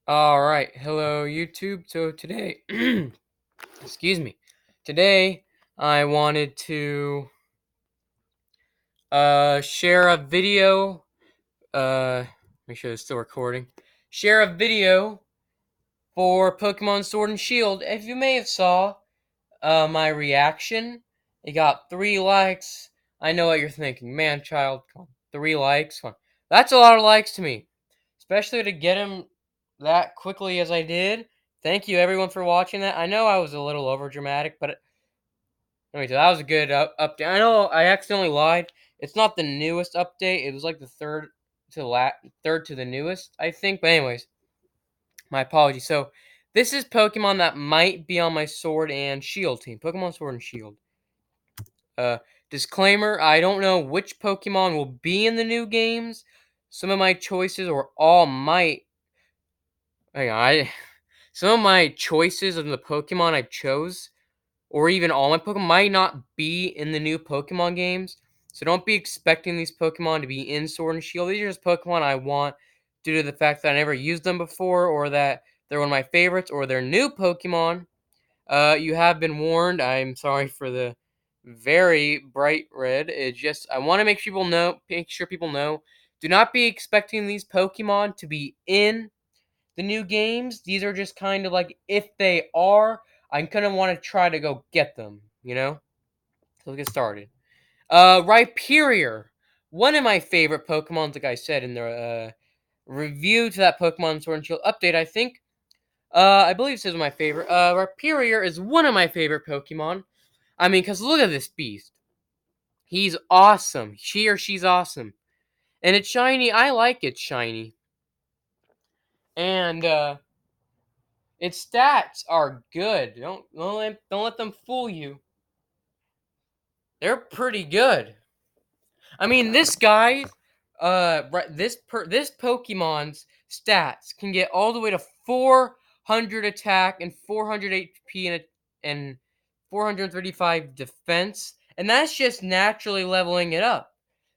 All right, hello YouTube. So today, excuse me. Today I wanted to share a video. Make sure it's still recording. Share a video for Pokemon Sword and Shield. If you may have saw my reaction, it got 3 likes. I know what you're thinking, man, child. Come on, 3 likes. Come on. That's a lot of likes to me, especially to get him that quickly as I did. Thank you everyone for watching that. I know I was a little over dramatic, but anyway, that was a good update. I know I accidentally lied. It's not the newest update. It was like the third to the newest, I think. But anyways, my apologies. So this is Pokemon that might be on my Sword and Shield team. Pokemon Sword and Shield. Uh, Disclaimer: I don't know which Pokemon will be in the new games. Some of my choices, or all might. Hang on, some of my choices of the Pokemon I chose, or even all my Pokemon, might not be in the new Pokemon games. So don't be expecting these Pokemon to be in Sword and Shield. These are just Pokemon I want due to the fact that I never used them before, or that they're one of my favorites, or they're new Pokemon. You have been warned. I'm sorry for the very bright red. It's just I want to make sure people know. Do not be expecting these Pokemon to be in the new games. These are just kind of like, if they are, I'm gonna want to try to go get them. So let's get started. Rhyperior, one of my favorite Pokemon. Like I said in the review to that Pokemon Sword and Shield update, I think. I believe this is my favorite. Rhyperior is one of my favorite Pokemon. I mean, because look at this beast. He's awesome. She or she's awesome. And it's shiny. I like it shiny. And its stats are good. Don't let them fool you. They're pretty good. I mean, this guy, this Pokemon's stats can get all the way to 400 attack and 400 HP and 435 defense, and that's just naturally leveling it up.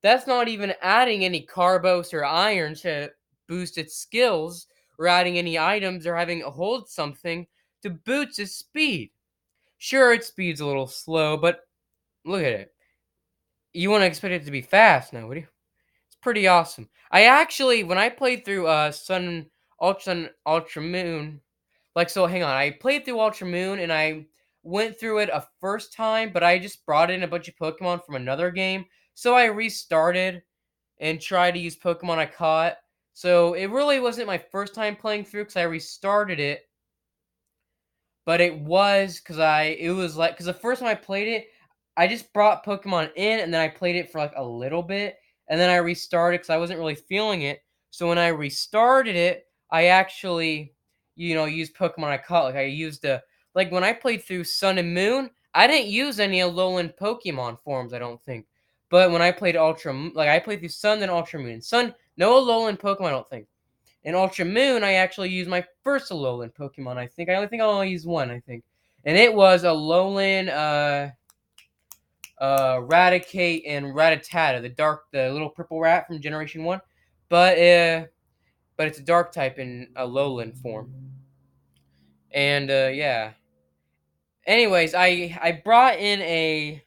That's not even adding any Carbos or Iron to boost its skills, or adding any items, or having it hold something to boost its speed. Sure, its speed's a little slow, but look at it. You want to expect it to be fast now, would you? It's pretty awesome. I actually, when I played through Ultra Moon, like, so hang on, I played through Ultra Moon and I went through it a first time, but I just brought in a bunch of Pokemon from another game, so I restarted and tried to use Pokemon I caught. So it really wasn't my first time playing through because I restarted it, but it was because the first time I played it, I just brought Pokemon in and then I played it for like a little bit and then I restarted because I wasn't really feeling it. So when I restarted it, I actually, used Pokemon I caught. Like I used like when I played through Sun and Moon, I didn't use any Alolan Pokemon forms, I don't think. But when I played like I played through Sun then Ultra Moon. Sun, no Alolan Pokemon, I don't think. In Ultra Moon, I actually used my first Alolan Pokemon, I think. I only used one, I think. And it was Alolan, Raticate and Rattata, the little purple rat from Generation 1. But it's a dark type in Alolan form. And, yeah. Anyways, I brought in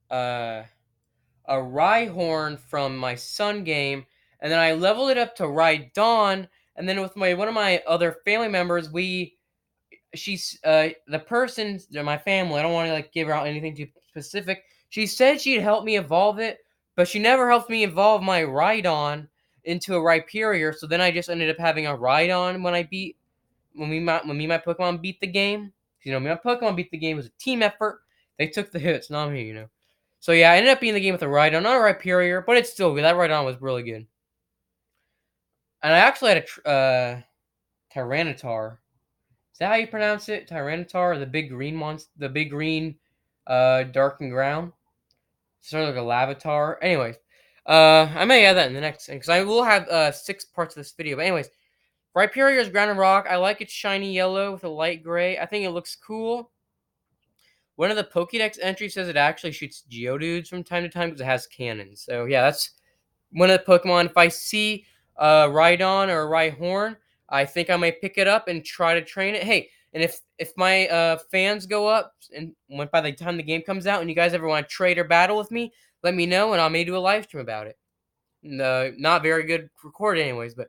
uh, a Rhyhorn from my Sun game, and then I leveled it up to Rhydon, and then with one of my other family members, she's the person, my family, I don't want to like give her out anything too specific. She said she'd help me evolve it, but she never helped me evolve my Rhydon into a Rhyperior. So then I just ended up having a Rhydon when me and my Pokemon beat the game. My Pokemon beat the game. It was a team effort. They took the hits, not me. So yeah, I ended up beating the game with a Rhydon, not a Rhyperior, but it's still good. That Rhydon was really good. And I actually had a Tyranitar. Is that how you pronounce it? Tyranitar, the big green monster, the big green, dark and ground, sort of like a Lavatar. Anyways, I may add that in the next thing because I will have 6 parts of this video. But anyways, Rhyperior is ground and rock. I like its shiny yellow with a light gray. I think it looks cool. One of the Pokédex entries says it actually shoots Geodudes from time to time because it has cannons. So yeah, that's one of the Pokemon. If I see Rhydon or Rhyhorn, I think I might pick it up and try to train it. Hey, and if my fans go up and when by the time the game comes out, and you guys ever want to trade or battle with me, let me know, and I may do a live stream about it. No, not very good recorded, anyways, but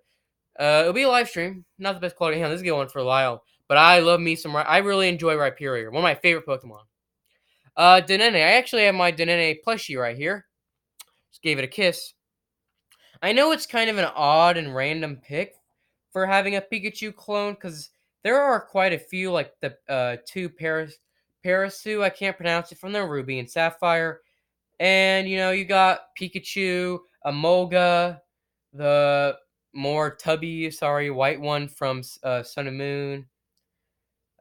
it'll be a live stream. Not the best quality. Hang on, this is going on for a while, but I love me some. I really enjoy Rhyperior, one of my favorite Pokemon. Denon. I actually have my Denon plushie right here. Just gave it a kiss. I know it's kind of an odd and random pick for having a Pikachu clone because there are quite a few, like the two Parasu, I can't pronounce it, from the Ruby and Sapphire. And you got Pikachu, Amolga, the more tubby, sorry, white one from Sun and Moon.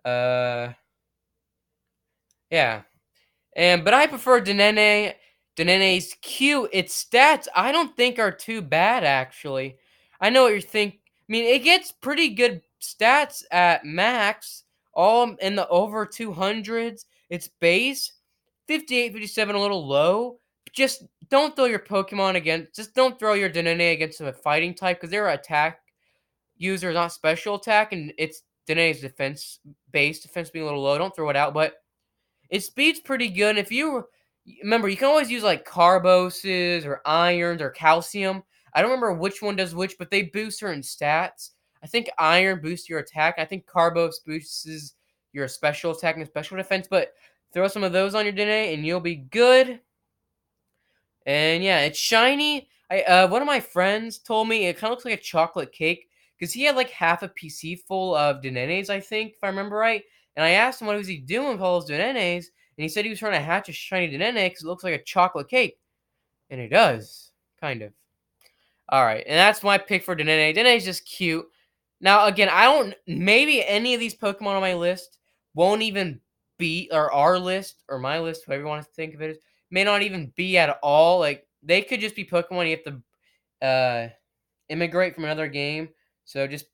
Uh, yeah. But I prefer Denene. Denene's cute. Its stats I don't think are too bad actually. I know what you think. I mean, it gets pretty good stats at max, all in the over 200s. Its base 58, 57, a little low. Just don't throw your Pokemon against. Just don't throw your Denene against a fighting type because they're attack user, not special attack, and it's Denene's defense being a little low. Don't throw it out, but its speed's pretty good. And if you remember, you can always use like carboses or irons or calcium. I don't remember which one does which, but they boost certain stats. I think iron boosts your attack. I think carbos boosts your special attack and special defense. But throw some of those on your Dene and you'll be good. And yeah, it's shiny. One of my friends told me it kind of looks like a chocolate cake because he had like half a PC full of Denenes, I think, if I remember right. And I asked him what was he doing with all those Denenes, and he said he was trying to hatch a shiny Denene because it looks like a chocolate cake, and it does, kind of. All right, and that's my pick for Denene. Denene's just cute. Now, again, I don't. Maybe any of these Pokemon on my list won't even be, or our list, or my list, whoever you want to think of it as, may not even be at all. Like they could just be Pokemon you have to immigrate from another game. So just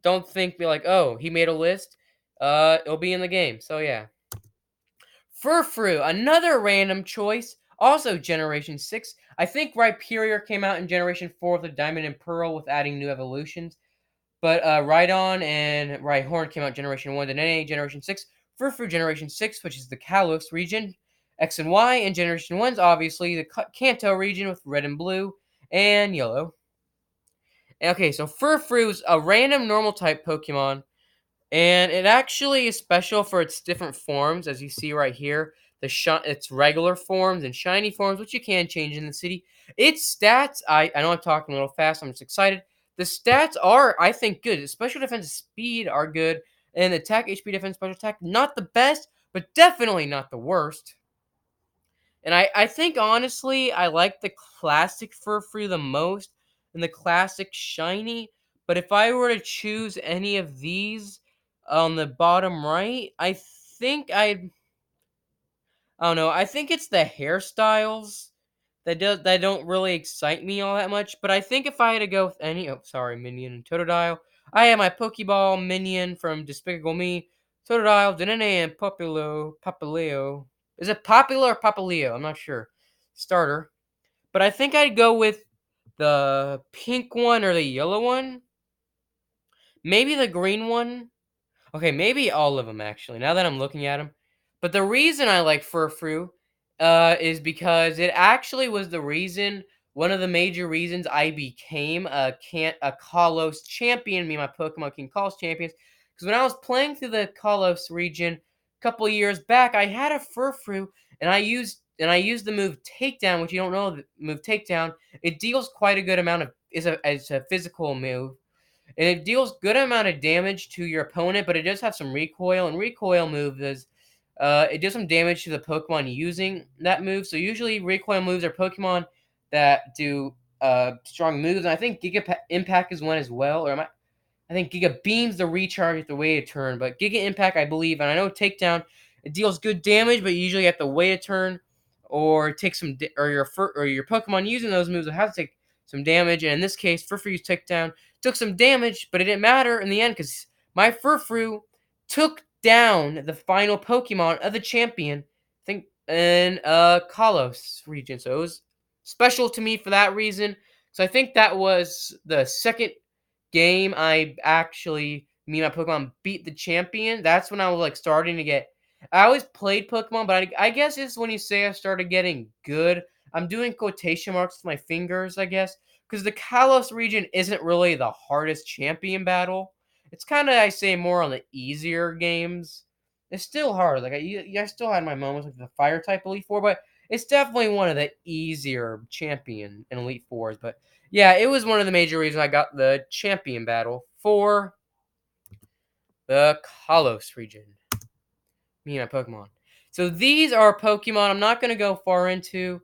don't be like, oh, he made a list. It'll be in the game. So yeah. Furfrou, another random choice. Also Generation 6. I think Rhyperior came out in Generation 4 with the Diamond and Pearl with adding new evolutions. But Rhydon and Rhyhorn came out Generation 1, then NA Generation 6. Furfrou Generation 6, which is the Kalos region. X and Y, and Generation 1's obviously the Kanto region with red and blue and yellow. Okay, so Furfrou's a random normal type Pokemon, and it actually is special for its different forms, as you see right here. Its regular forms and shiny forms, which you can change in the city. Its stats, I know I'm talking a little fast, I'm just excited. The stats are, I think, good. Special defense and speed are good, and attack, HP, defense, special attack, not the best, but definitely not the worst. And I think, honestly, I like the classic Furfrou the most, and the classic shiny. But if I were to choose any of these on the bottom right, I don't know. I think it's the hairstyles that don't really excite me all that much. But I think if I had to go with any, oh sorry, Minion and Totodile, I have my Pokeball Minion from Despicable Me, Totodile, Denene, and Papileo. Is it Popular or Papileo? I'm not sure. Starter. But I think I'd go with the pink one or the yellow one. Maybe the green one. Okay, maybe all of them actually. Now that I'm looking at them, but the reason I like Furfrou, is because it actually was the reason, one of the major reasons I became a Kalos champion. Me and my Pokemon King Kalos champions. Because when I was playing through the Kalos region a couple years back, I had a Furfrou, and I used the move Takedown, which you don't know the move Takedown. It deals quite a good amount of it's a physical move, and it deals good amount of damage to your opponent, but it does have some recoil, and recoil move is it does some damage to the Pokemon using that move. So usually recoil moves are Pokemon that do strong moves, and I think Giga Impact is one as well. I think Giga Beam's the recharge at the wait a turn, but Giga Impact, I believe, and I know Takedown, it deals good damage, but you usually have to wait a turn, or take or your Pokemon using those moves will have to take some damage. And in this case, Furfrou's Takedown took some damage, but it didn't matter in the end because my Furfrou took down the final Pokemon of the champion, I think, in Kalos region. So it was special to me for that reason. So I think that was the second game me and my Pokemon beat the champion, that's when I was like starting to get. I always played Pokemon, but I guess it's when you say I started getting good. I'm doing quotation marks with my fingers, I guess, because the Kalos region isn't really the hardest champion battle. It's kind of, I say, more on the easier games. It's still hard. Like I still had my moments with the Fire type Elite Four, but it's definitely one of the easier champion and Elite Fours. But yeah, it was one of the major reasons I got the champion battle for the Kalos region. Me and my Pokemon. So these are Pokemon I'm not going to go far into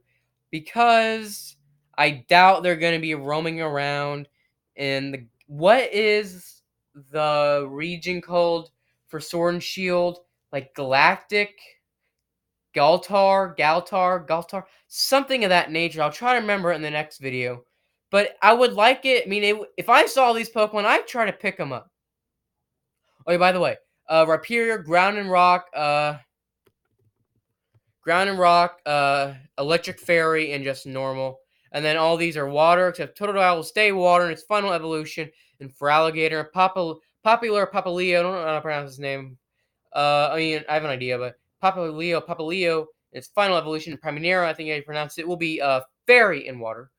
because I doubt they're going to be roaming around in the. What is the region called for Sword and Shield? Like Galactic? Galtar, something of that nature. I'll try to remember it in the next video. But I would like it. I mean, if I saw these Pokemon, I'd try to pick them up. Oh, yeah, by the way, Rhyperior, Ground and Rock, Electric Fairy, and just normal. And then all these are water, except Totodile will stay water in its final evolution. And for Alligator, Popular Papaleo, I don't know how to pronounce his name. I mean, I have an idea, but Papaleo, its final evolution, Primaneira, I think I pronounced it, will be fairy in water.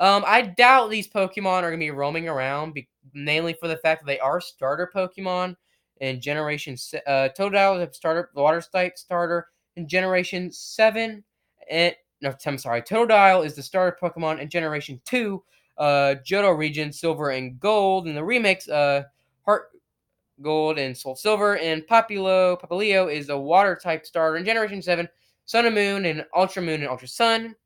I doubt these Pokemon are going to be roaming around, mainly for the fact that they are starter Pokemon in Generation. Totodile is a starter, water type starter in Generation 7. And no, I'm sorry, Totodile is the starter Pokemon in Generation 2. Johto region, Silver and Gold, and the remakes, Heart Gold and Soul Silver, and Papaleo is a water type starter in Generation 7, Sun and Moon, and Ultra Moon and Ultra Sun.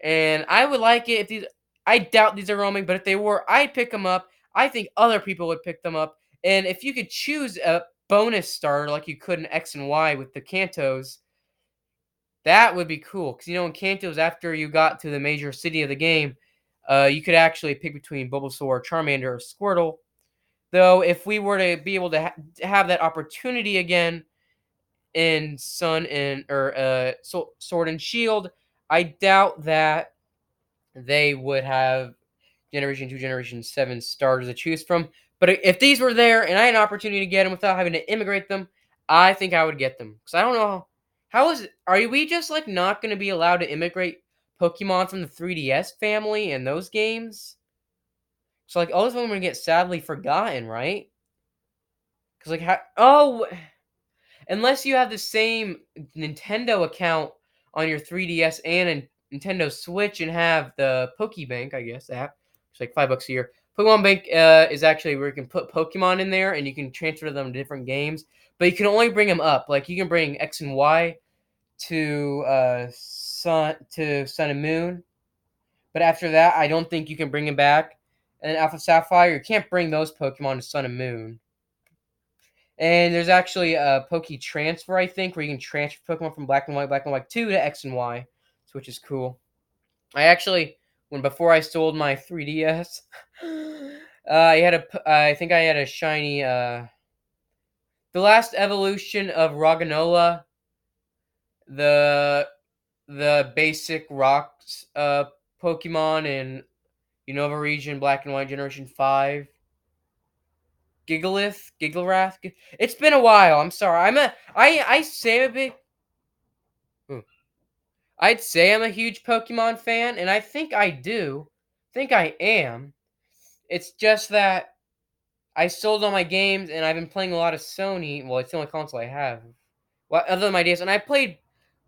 And I would like it if these. I doubt these are roaming, but if they were, I'd pick them up. I think other people would pick them up. And if you could choose a bonus starter like you could in X and Y with the Kantos, that would be cool. Because, in Kantos, after you got to the major city of the game, you could actually pick between Bulbasaur, Charmander, or Squirtle. Though, if we were to be able to have that opportunity again in Sun and or Sword and Shield, I doubt that they would have Generation 2, Generation 7 starters to choose from. But if these were there and I had an opportunity to get them without having to immigrate them, I think I would get them. Because I don't know. How is it? Are we just like not going to be allowed to immigrate Pokemon from the 3DS family in those games? So like all those Pokemon get sadly forgotten, right? Because like unless you have the same Nintendo account on your 3DS and a Nintendo Switch and have the Pokebank, I guess app. It's like $5 a year. Pokemon Bank is actually where you can put Pokemon in there and you can transfer them to different games, but you can only bring them up. Like you can bring X and Y to Sun and Moon, but after that, I don't think you can bring them back. And then Alpha Sapphire, you can't bring those Pokemon to Sun and Moon. And there's actually a Poke Transfer, I think, where you can transfer Pokemon from Black and White 2 to X and Y, which is cool. I actually, before I sold my 3DS, I think I had a shiny, the last evolution of Roganola, the basic rocks, Pokemon in Unova region, Black and White Generation 5. Gigglerath. It's been a while. I'm sorry. I say I'm a big. I'd say I'm a huge Pokemon fan, and I think I do. Think I am. It's just that I sold all my games, and I've been playing a lot of Sony. Well, it's the only console I have. Well, other than my DS, and I played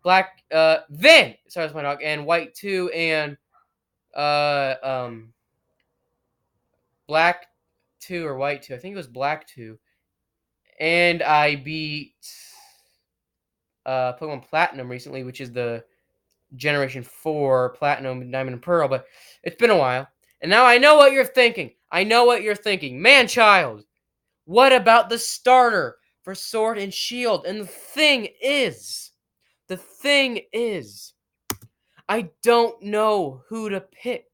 Black. Vin. Sorry, that's my dog. And White 2, and uh um Black 2 or White 2. I think it was Black 2. And I beat Pokemon Platinum recently, which is the Generation 4 Platinum, Diamond, and Pearl, but it's been a while. And now I know what you're thinking. Man-child, what about the starter for Sword and Shield? And the thing is, I don't know who to pick.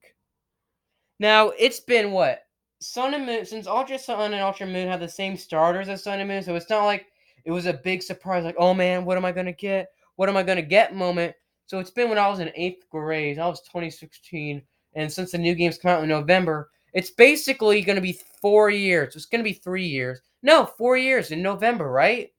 Now, it's been what? Sun and Moon, since Ultra Sun and Ultra Moon have the same starters as Sun and Moon, so it's not like it was a big surprise, like, oh man, what am I going to get? What am I going to get moment. So it's been when I was in 8th grade, that was 2016, and since the new games come out in November, It's basically going to be 4 years. It's going to be 3 years. No, 4 years in November, right?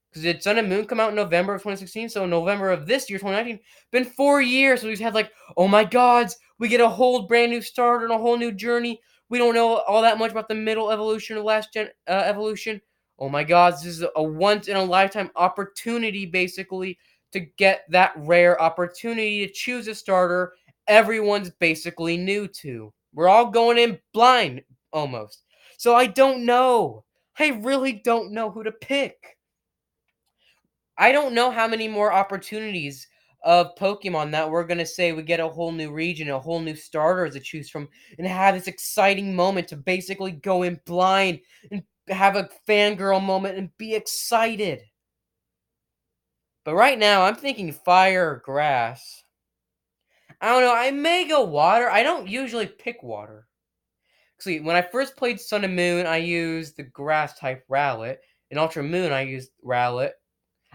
Because did Sun and Moon come out in November of 2016? So in November of this year, 2019, been 4 years. So we've had like, oh my gods, we get a whole brand new start and a whole new journey. We don't know all that much about the middle evolution of last gen evolution. Oh my gods, this is a once in a lifetime opportunity, basically, to get that rare opportunity to choose a starter everyone's basically new to. We're all going in blind almost. So I don't know. I really don't know who to pick. I don't know how many more opportunities of Pokemon that we're gonna say we get a whole new region, a whole new starter to choose from, and have this exciting moment to basically go in blind and have a fangirl moment and be excited. But right now, I'm thinking fire or grass. I don't know. I may go water. I don't usually pick water. See, when I first played Sun and Moon, I used the grass type Rowlet. In Ultra Moon, I used Rowlet.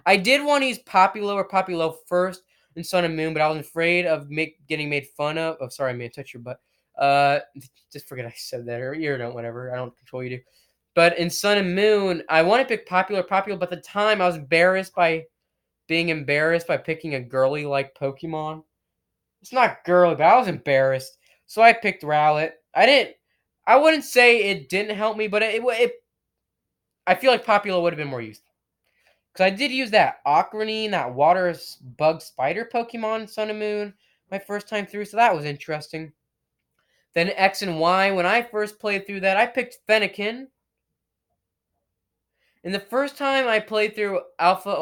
I did want to use Populo first in Sun and Moon, but I was afraid of getting made fun of. Oh, sorry, I may have touched your butt. Uh, just forget I said that, or you don't, whatever. I don't control you do. But in Sun and Moon, I want to pick Popular, but at the time I was embarrassed by picking a girly like Pokemon. It's not girly, but I was embarrassed, so I picked Rowlet. I wouldn't say it didn't help me, but I feel like Popular would have been more useful. Because I did use that Ocranine, that water bug spider Pokemon in Sun and Moon my first time through, so that was interesting. Then X and Y, when I first played through that, I picked Fennekin. And the first time I played through Alpha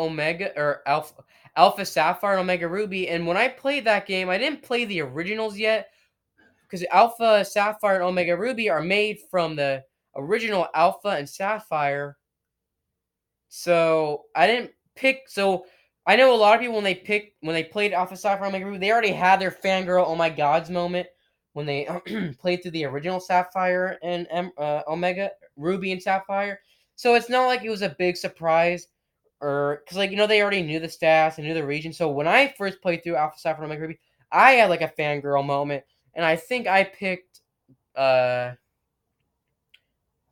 Sapphire and Omega Ruby, and when I played that game, I didn't play the originals yet, because Alpha Sapphire and Omega Ruby are made from the original Alpha and Sapphire. So I didn't pick. So I know a lot of people when they played Alpha Sapphire Omega Ruby, they already had their fangirl oh my gods moment when they played through the original Sapphire and Omega Ruby and Sapphire. So it's not like it was a big surprise, or because they already knew the stats and knew the region. So when I first played through Alpha Sapphire Omega Ruby, I had like a fangirl moment, and I think I picked uh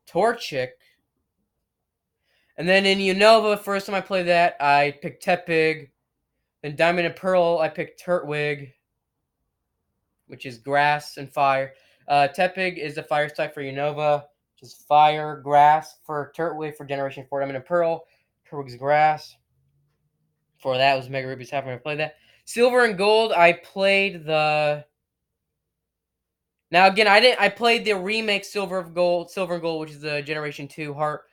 Torchic. And then in Unova, first time I played that, I picked Tepig. Then Diamond and Pearl, I picked Turtwig, which is grass and fire. Tepig is the fire type for Unova, which is fire, grass for Turtwig for Generation 4 Diamond and Pearl. Turtwig's grass. For that was Mega Ruby's happy I played that. Silver and Gold, I played the. Now again, I played the remake Silver and Gold, which is the Generation 2 Heart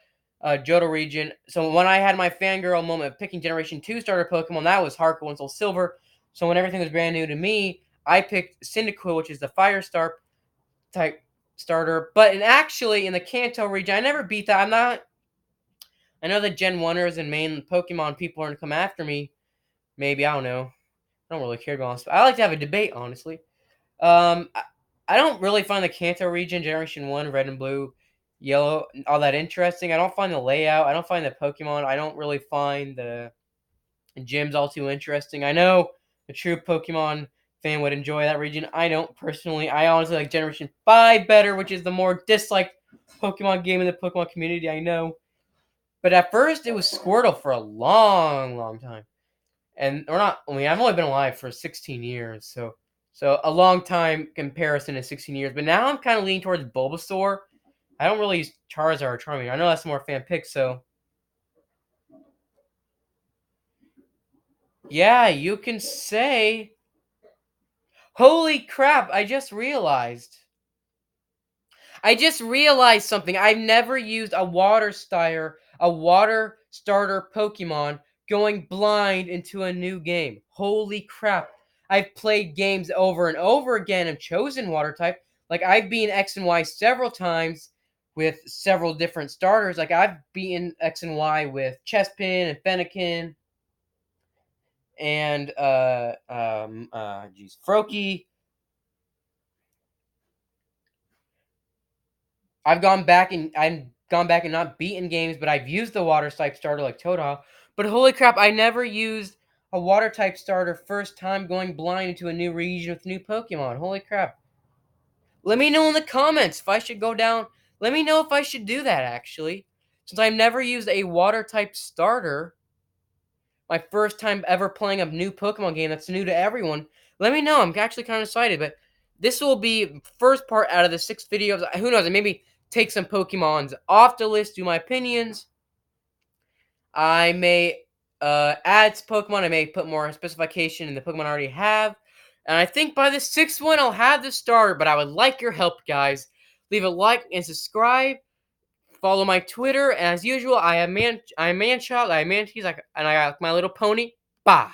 Johto region. So when I had my fangirl moment of picking Generation 2 starter Pokemon, that was Harkle and Soul Silver. So when everything was brand new to me, I picked Cyndaquil, which is the Firestar type starter. But actually, in the Kanto region, I never beat that. I know the Gen 1ers and main Pokemon people are going to come after me. Maybe, I don't know. I don't really care, to be honest. I like to have a debate, honestly. Um, I, I don't really find the Kanto region, Generation 1, Red and Blue, Yellow, all that interesting. I don't find the layout. I don't find the Pokemon. I don't really find the gyms all too interesting. I know a true Pokemon fan would enjoy that region. I don't personally. I honestly like Generation 5 better, which is the more disliked Pokemon game in the Pokemon community, I know. But at first, it was Squirtle for a long, long time. And or not. I mean, I've only been alive for 16 years, so a long time comparison to 16 years. But now I'm kind of leaning towards Bulbasaur. I don't really use Charizard or Charming. I know that's more fan pick. So yeah, you can say. Holy crap! I just realized something. I've never used a water starter Pokemon going blind into a new game. Holy crap. I've played games over and over again and chosen water type. Like I've beaten X and Y several times with several different starters. Like I've beaten X and Y with Chespin and Fennekin and Froakie. I've gone back and not beaten games, but I've used the water type starter like Totodile. But holy crap, I never used a water type starter first time going blind into a new region with new Pokemon. Holy crap. Let me know in the comments if I should go down. Let me know if I should do that, actually. Since I've never used a water-type starter, my first time ever playing a new Pokemon game that's new to everyone, let me know. I'm actually kind of excited, but this will be first part out of the 6 videos. Who knows, maybe take some Pokemons off the list, do my opinions. I may add Pokemon. I may put more specification in the Pokemon I already have. And I think by the 6th one, I'll have the starter. But I would like your help, guys. Leave a like and subscribe. Follow my Twitter. And as usual, I am Manchild. I am Mancheese. And I got my little pony. Bye.